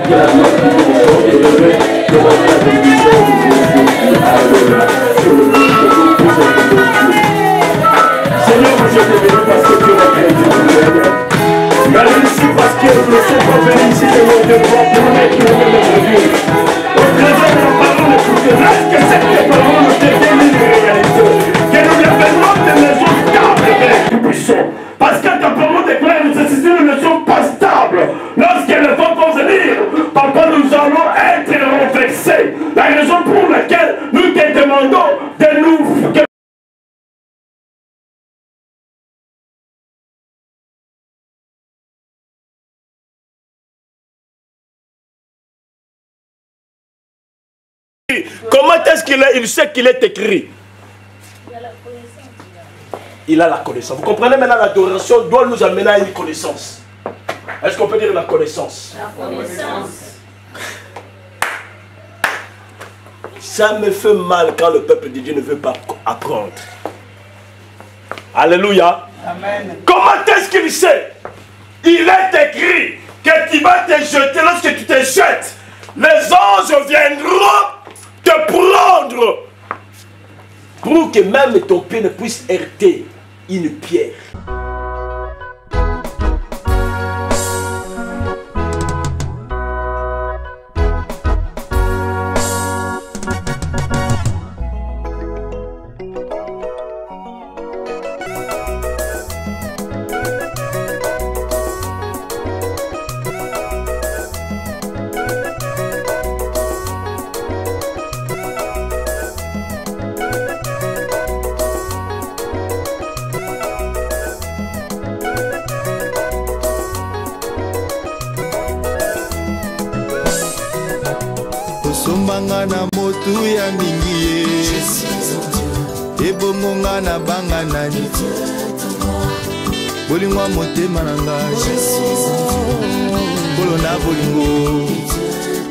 Que la gloire de Dieu soit élevée devant la bénédiction de Jésus. Alléluia. Seigneur, je te bénis parce que tu es créé. Merci parce que nous ne sommes pas venus ici, Seigneur, de toi pour mettre notre vie. Au travers de la parole, pour que lorsque cette parole devienne une réalité, que nous devenons des maisons stables et puissantes. Parce que ta parole déclare que ces systèmes ne sont pas stables. Lorsque le vent va venir, papa, nous allons être renversés. La raison pour laquelle nous te demandons de nous... Comment est-ce qu'il est? Il sait qu'il est écrit. Il a la connaissance. Vous comprenez maintenant, l'adoration doit nous amener à une connaissance. Est-ce qu'on peut dire la connaissance? La connaissance. Ça me fait mal quand le peuple de Dieu ne veut pas apprendre. Alléluia. Amen. Comment est-ce qu'il sait? Il est écrit que tu vas te jeter. Lorsque tu te jettes, les anges viendront te prendre pour que même ton pied ne puisse heurter une pierre. Sombanga na motu ya mingi ebongonga na banga nani bolingwa motema na ngai bolo na bolingo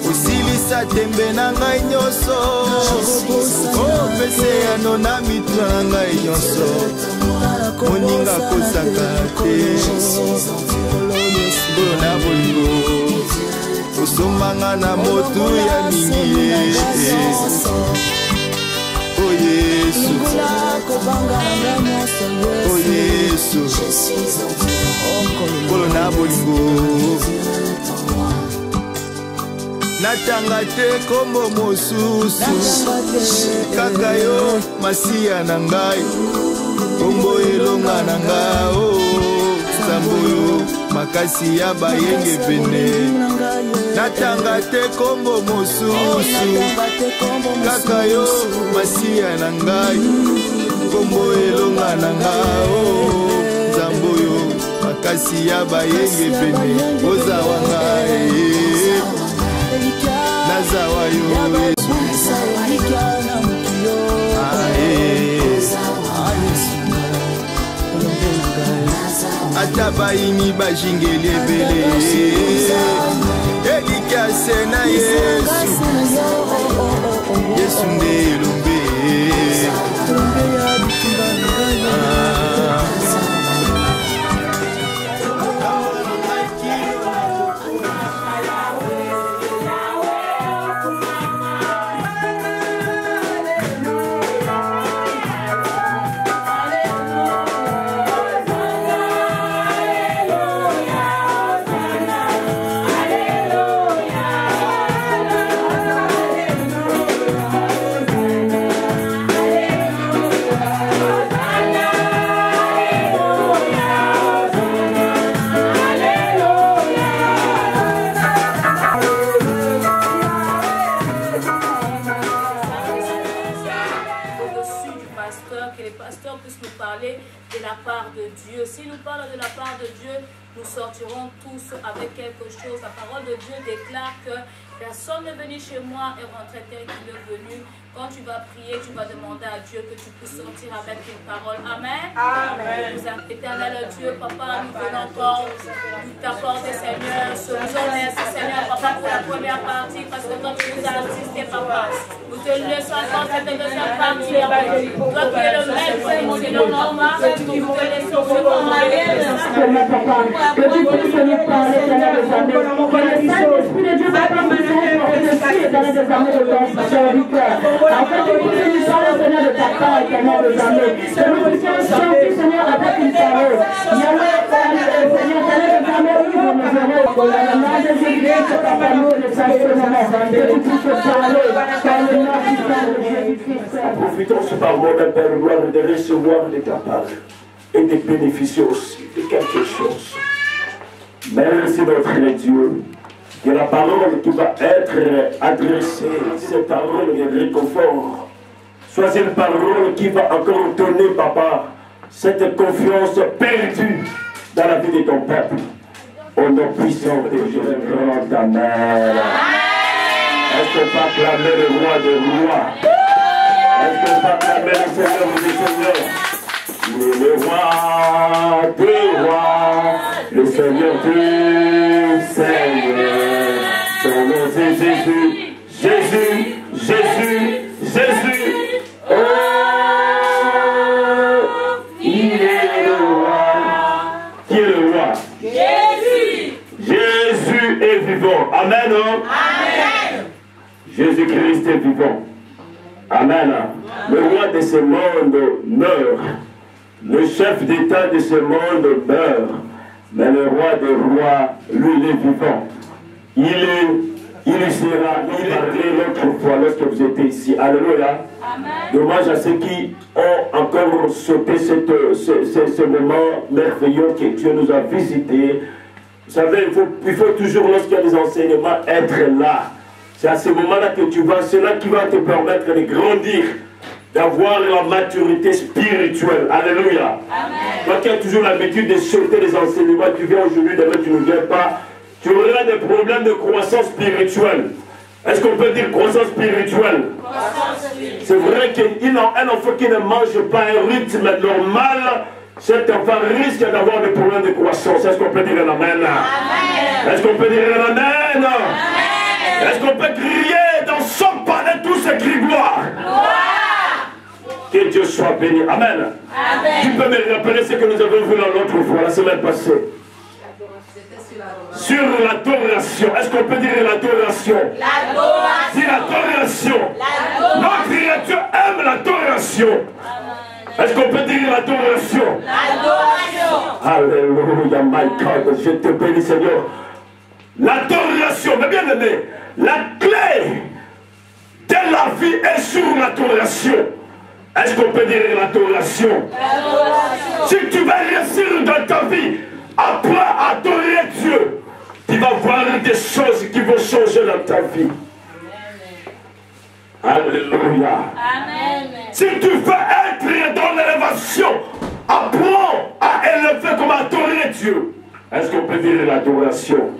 osilisa tembe na ngai nyonso opese yano na mitu na ngai nyonso moninga kosaka te bolo na bolingo osombanga na motu ya mingi o Yesu o Yesu kolo na bolingo natanga te kombo mosusu kaka yo masiya na ngai kombo elonga na ngai o sambo yo makasi ya bayenge pene natanga te kombo mosusu kaka yo masiya na ngai kombo elonga na ngai o nzambo yo makasi ya bayenge pene ozawa ngai nazawa yo ata bayini bajingeli ebele elikase na Yesu Yesu nde elombe sortirons tous avec quelque chose. La parole de Dieu déclare que personne n'est venu chez moi et rentré tel qu'il est venu. Quand tu vas prier, tu vas demander à Dieu que tu puisses sortir avec une parole. Amen. Amen. Éternel Dieu, Papa, nous venons encore nous t'apporter, Seigneur. Nous remercions, Seigneur, Papa, pour la première partie, parce que quand tu nous as assisté, Papa, nous te laissons encore cette deuxième partie. Toi qui es le maître, c'est le normal, nous te laissons vraiment aller. Que tu puisses nous parler, Seigneur, que le Saint-Esprit de Dieu va Seigneur des amis de ton serviteur. Afin que nous puissions le Seigneur de ta part, Seigneur des amis. Que nous puissions chanter, Seigneur, avec une parole. Yahweh, Seigneur des amis, oui, nous venons. La main de Jésus, Papa, nous le savons, que tu puisses parler par le nom de Jésus-Christ. Profitons ce parole, Père, gloire, de recevoir de ta part et de bénéficier aussi de quelque chose. Merci notre Dieu. Que la parole qui va être adressée, cette parole de réconfort, soit une parole qui va encore donner, Papa, cette confiance perdue dans la vie de ton peuple. Au nom puissant de Jésus, prends ta main. Est-ce qu'on peut acclamer le roi des rois? Est-ce qu'on peut acclamer le Seigneur des seigneurs? Il est le roi des rois, le Seigneur des seigneurs. Son nom c'est Jésus, Jésus, Jésus, Jésus. Oh, il est le roi. Qui est le roi? Jésus. Jésus est vivant. Amen. Amen. Jésus-Christ est vivant. Amen. Le roi de ce monde meurt. Le chef d'État de ce monde meurt. Mais le roi des rois, lui, il est vivant. Il sera, il est l'autre fois lorsque vous étiez ici. Alléluia. Dommage à ceux qui ont encore sauté ce moment merveilleux que Dieu nous a visité. Vous savez, il faut toujours, lorsqu'il y a des enseignements, être là. C'est à ce moment-là que tu vas, c'est là qui va te permettre de grandir, d'avoir la maturité spirituelle. Alléluia. Toi qui as toujours l'habitude de sauter les enseignements, tu viens aujourd'hui, demain tu ne viens pas, tu auras des problèmes de croissance spirituelle. Est-ce qu'on peut dire croissance spirituelle? C'est vrai qu'un enfant qui ne mange pas un rythme normal, cet enfant risque d'avoir des problèmes de croissance. Est-ce qu'on peut dire un amen? Est-ce qu'on peut dire un amen? Est-ce qu'on peut crier dans son palais tous ces cris gloire? Que Dieu soit béni. Amen. Tu peux me rappeler ce que nous avons vu l'autre fois, la semaine passée? Sur l'adoration. Est-ce qu'on peut dire l'adoration? C'est l'adoration. Notre créature aime l'adoration. Est-ce qu'on peut dire l'adoration? Alléluia, my God. Je te bénis, Seigneur. L'adoration, mais bien aimé, la clé de la vie est sur l'adoration. Est-ce qu'on peut dire l'adoration? Si tu vas réussir dans ta vie, après adorer Dieu, tu vas voir des choses qui vont changer dans ta vie. Alléluia. Si tu veux être dans l'élévation, apprends à élever comme adorer Dieu. Est-ce qu'on peut dire l'adoration?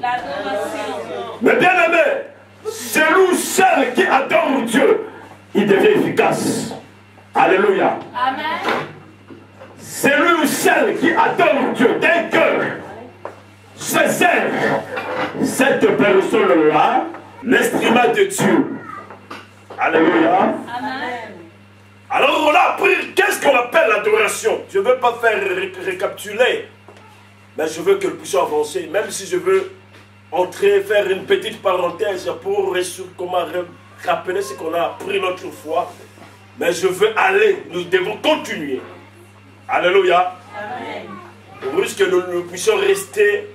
Mais bien aimé, celui ou celle qui adore Dieu, il devient efficace. Alléluia. Celui ou celle qui adore Dieu d'un cœur, sincère, cette personne-là, l'instrument de Dieu. Alléluia. Alors on a appris, qu'est-ce qu'on appelle l'adoration? Je ne veux pas faire récapituler, mais je veux que nous puissions avancer, même si je veux entrer, faire une petite parenthèse pour comment rappeler ce qu'on a appris l'autre fois. Mais je veux aller, nous devons continuer. Alléluia. Pour que nous puissions rester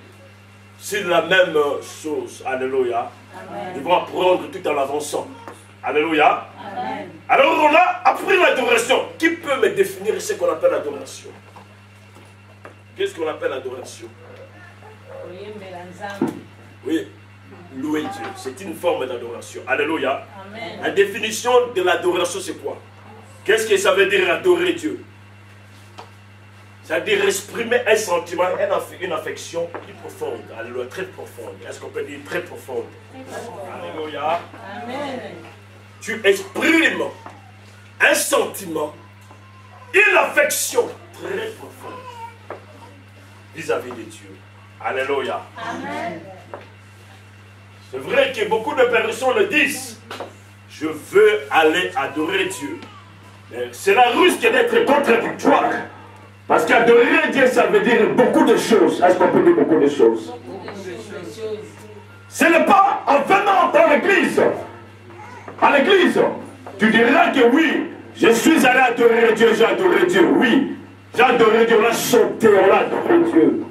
sur la même chose. Alléluia. Nous devons apprendre tout en avançant. Alléluia. Alors on a appris l'adoration. Qui peut me définir ce qu'on appelle l'adoration? Qu'est-ce qu'on appelle l'adoration? Oui, louer Dieu. C'est une forme d'adoration. Alléluia. La définition de l'adoration, c'est quoi? Qu'est-ce que ça veut dire adorer Dieu? C'est-à-dire exprimer un sentiment, une affection plus profonde. Alléluia, très profonde. Est-ce qu'on peut dire très profonde? Alléluia. Tu exprimes un sentiment, une affection très profonde vis-à-vis de Dieu. Alléluia. C'est vrai que beaucoup de personnes le disent. Je veux aller adorer Dieu. Mais cela risque d'être contradictoire. Parce qu'adorer Dieu, ça veut dire beaucoup de choses. Est-ce qu'on peut dire beaucoup de choses? Ce n'est pas en venant dans l'église Tu diras que oui, je suis allé adorer Dieu, j'ai adoré Dieu. Oui, j'ai adoré Dieu, on a chanté, on a adoré Dieu.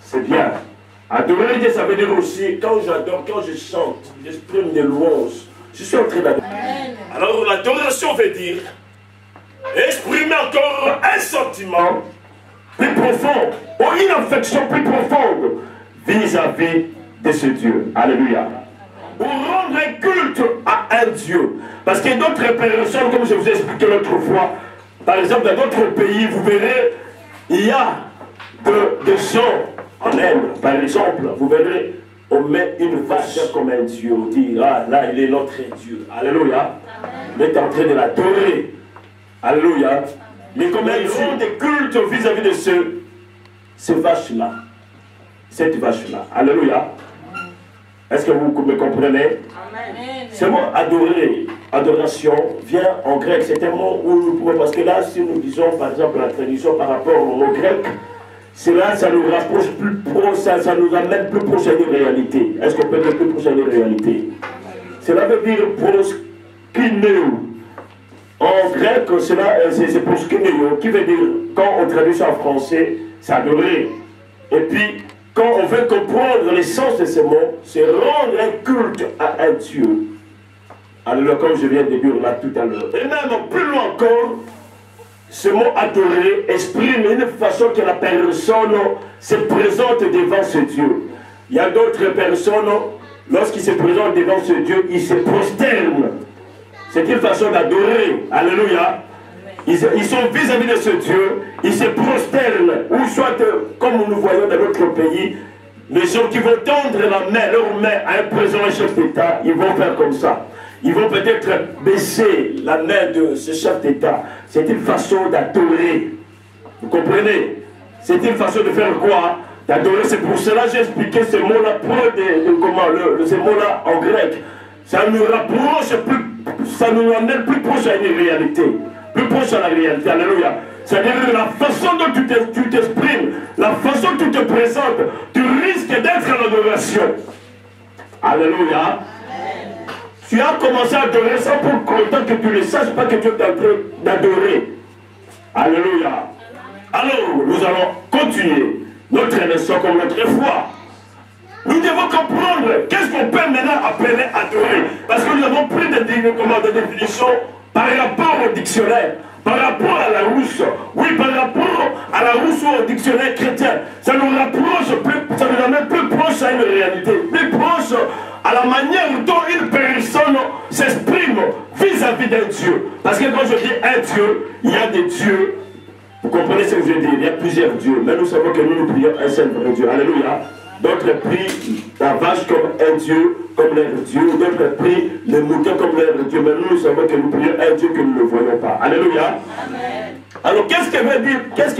C'est bien. Adorer Dieu, ça veut dire aussi, quand j'adore, quand je chante, j'exprime des louanges. Je suis en train d'adorer. Alors l'adoration veut dire exprimer encore un sentiment plus profond, ou une affection plus profonde vis-à-vis de ce Dieu. Alléluia. Pour rendre un culte à un Dieu. Parce que d'autres personnes, comme je vous ai expliqué l'autre fois, par exemple dans d'autres pays, vous verrez, il y a des gens en Inde, par exemple, vous verrez, on met une vache comme un Dieu. On dit, ah là, il est notre Dieu. Alléluia. On est en train de l'adorer. Alléluia. Mais comme ils font des cultes vis-à-vis de ces vaches-là. Cette vache-là. Alléluia. Est-ce que vous me comprenez? Ce mot adorer, adoration, vient en grec. C'est un mot où nous pouvons, parce que là, si nous disons par exemple la tradition par rapport au mot grec, cela, ça nous rapproche plus proche, ça nous amène plus proche à une réalité. Est-ce qu'on peut dire plus proche à une réalité? Cela veut dire proskineo. En grec, c'est proskineo, qui veut dire, quand on traduit ça en français, c'est adorer. Et puis, quand on veut comprendre l'essence de ces mots, c'est rendre un culte à un Dieu. Alors, comme je viens de dire là tout à l'heure. Et même plus loin encore, ce mot adorer exprime une façon que la personne se présente devant ce Dieu. Il y a d'autres personnes, lorsqu'ils se présentent devant ce Dieu, ils se prosternent. C'est une façon d'adorer. Alléluia. Ils sont vis-à-vis de ce Dieu, ils se prosternent. Ou soit, comme nous voyons dans notre pays, les gens qui vont tendre la main, leur main à un président, un chef d'État, ils vont faire comme ça. Ils vont peut-être baisser la main de ce chef d'État. C'est une façon d'adorer. Vous comprenez? C'est une façon de faire quoi? D'adorer. C'est pour cela que j'ai expliqué ce mot-là, ce mot-là en grec. Ça nous rapproche plus, ça nous amène plus proche à une réalité. Plus proche à la réalité. Alléluia. C'est-à-dire la façon dont tu t'exprimes, la façon dont tu te présentes, tu risques d'être en adoration. Alléluia. Tu as commencé à adorer ça pour autant que tu ne saches pas que tu es en train d'adorer. Alléluia. Alors, nous allons continuer notre leçon comme notre foi. Nous devons comprendre qu'est-ce qu'on peut maintenant appeler adorer. Parce que nous avons pris des définitions par rapport au dictionnaire, par rapport à la Rousse. Oui, par rapport à la Rousse ou au dictionnaire chrétien. Ça nous rapproche, ça nous amène plus proche à une réalité, plus proche à la manière dont une personne s'exprime vis-à-vis d'un Dieu. Parce que quand je dis un Dieu, il y a des dieux. Vous comprenez ce que je dis? Il y a plusieurs dieux. Mais nous savons que nous prions un seul vrai Dieu. Alléluia. D'autres prient la vache comme un Dieu, comme leur Dieu. D'autres prient le mouton comme leur Dieu. Mais nous savons que nous prions un Dieu que nous ne voyons pas. Alléluia. Amen. Alors qu'est-ce que veut dire? Qu'est-ce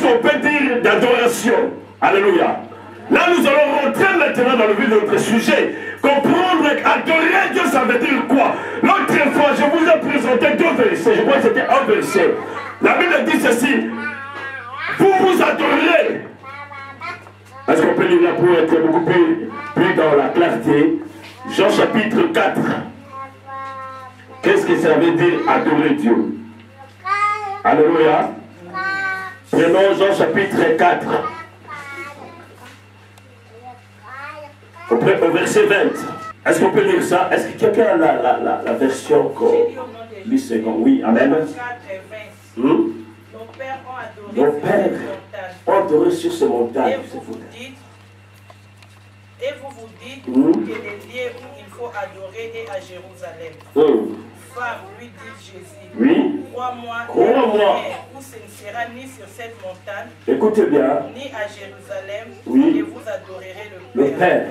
qu'on peut dire d'adoration? Alléluia. Là, nous allons rentrer maintenant dans le vif de notre sujet. Comprendre qu'adorer Dieu, ça veut dire quoi? L'autre fois, je vous ai présenté deux versets. Je crois que c'était un verset. La Bible dit ceci. Vous vous adorez. Est-ce qu'on peut lire là pour être beaucoup plus dans la clarté? Jean chapitre 4. Qu'est-ce que ça veut dire adorer Dieu? Alléluia. Prenons Jean chapitre 4. Au verset 20. Est-ce qu'on peut lire ça? Est-ce que quelqu'un a la version lit second? Oui, amen. Nos pères ont adoré sur ces montagnes. Et vous vous dites que les lieux où il faut adorer est à Jérusalem. Femme, lui dit Jésus. Oui. Crois-moi, où ce ne sera ni sur cette montagne, écoutez bien, ni à Jérusalem, oui, et vous adorerez le Père.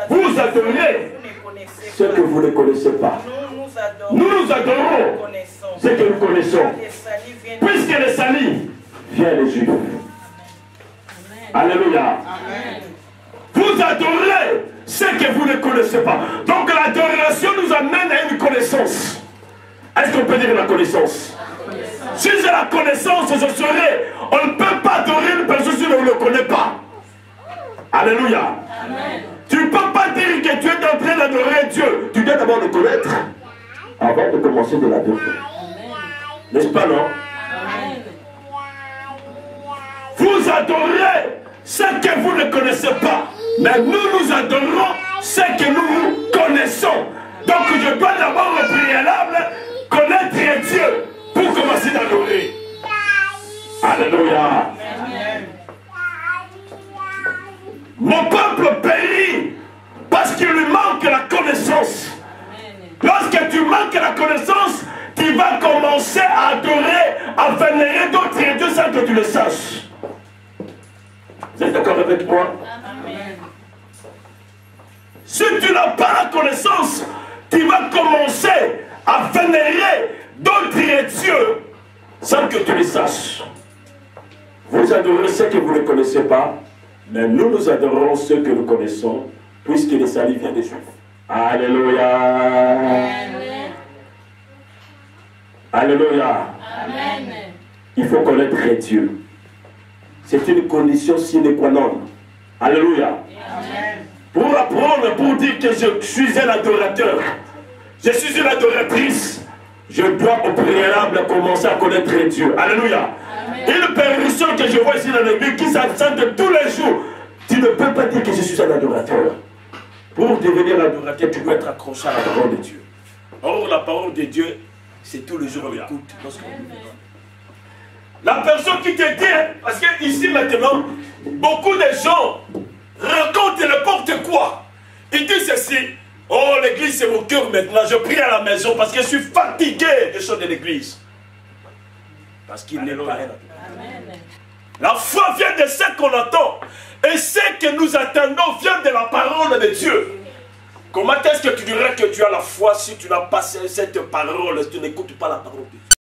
Vous adorez ce que vous ne connaissez pas. Nous adorons ce que nous connaissons. Puisque le salut vient des Juifs. Alléluia. Amen. Vous adorez ce que vous ne connaissez pas. Donc l'adoration nous amène à une connaissance. Est-ce qu'on peut dire la connaissance? Si j'ai la connaissance, je serai. On ne peut pas adorer une personne si on ne le connaît pas. Alléluia. Amen. Tu ne peux pas dire que tu es en train d'adorer Dieu. Tu dois d'abord le connaître avant de commencer de l'adorer. N'est-ce pas, non? Vous adorez ce que vous ne connaissez pas. Mais nous adorons ce que nous connaissons. Donc je dois d'abord au préalable connaître Dieu pour commencer d'adorer. Alléluia. Mon peuple périt parce qu'il lui manque la connaissance. Lorsque tu manques la connaissance, tu vas commencer à adorer, à vénérer d'autres dieux sans que tu le saches. Vous êtes d'accord avec moi? Amen. Si tu n'as pas la connaissance, tu vas commencer à vénérer d'autres dieux sans que tu le saches. Vous adorez ceux que vous ne connaissez pas, mais nous adorons ceux que nous connaissons, puisque le salut vient des Juifs. Alléluia. Amen. Alléluia. Amen. Il faut connaître Dieu. C'est une condition sine qua non. Alléluia. Amen. Pour apprendre, pour dire que je suis un adorateur, je suis une adoratrice, je dois au préalable commencer à connaître Dieu. Alléluia. Amen. Une personne que je vois ici dans l'église qui s'absente tous les jours, tu ne peux pas dire que je suis un adorateur. Pour devenir adorateur, tu dois être accroché à la parole de Dieu. Or, la parole de Dieu, c'est tous les jours on l'écoute. La personne qui te dit, parce que ici maintenant, beaucoup de gens racontent n'importe quoi. Ils disent ceci: oh, l'église c'est mon cœur maintenant, je prie à la maison parce que je suis fatigué des choses de l'église. Parce qu'il n'est pas. La foi vient de ce qu'on entend. Et ce que nous attendons vient de la parole de Dieu. Comment est-ce que tu dirais que tu as la foi si tu n'as pas cette parole, si tu n'écoutes pas la parole de Dieu?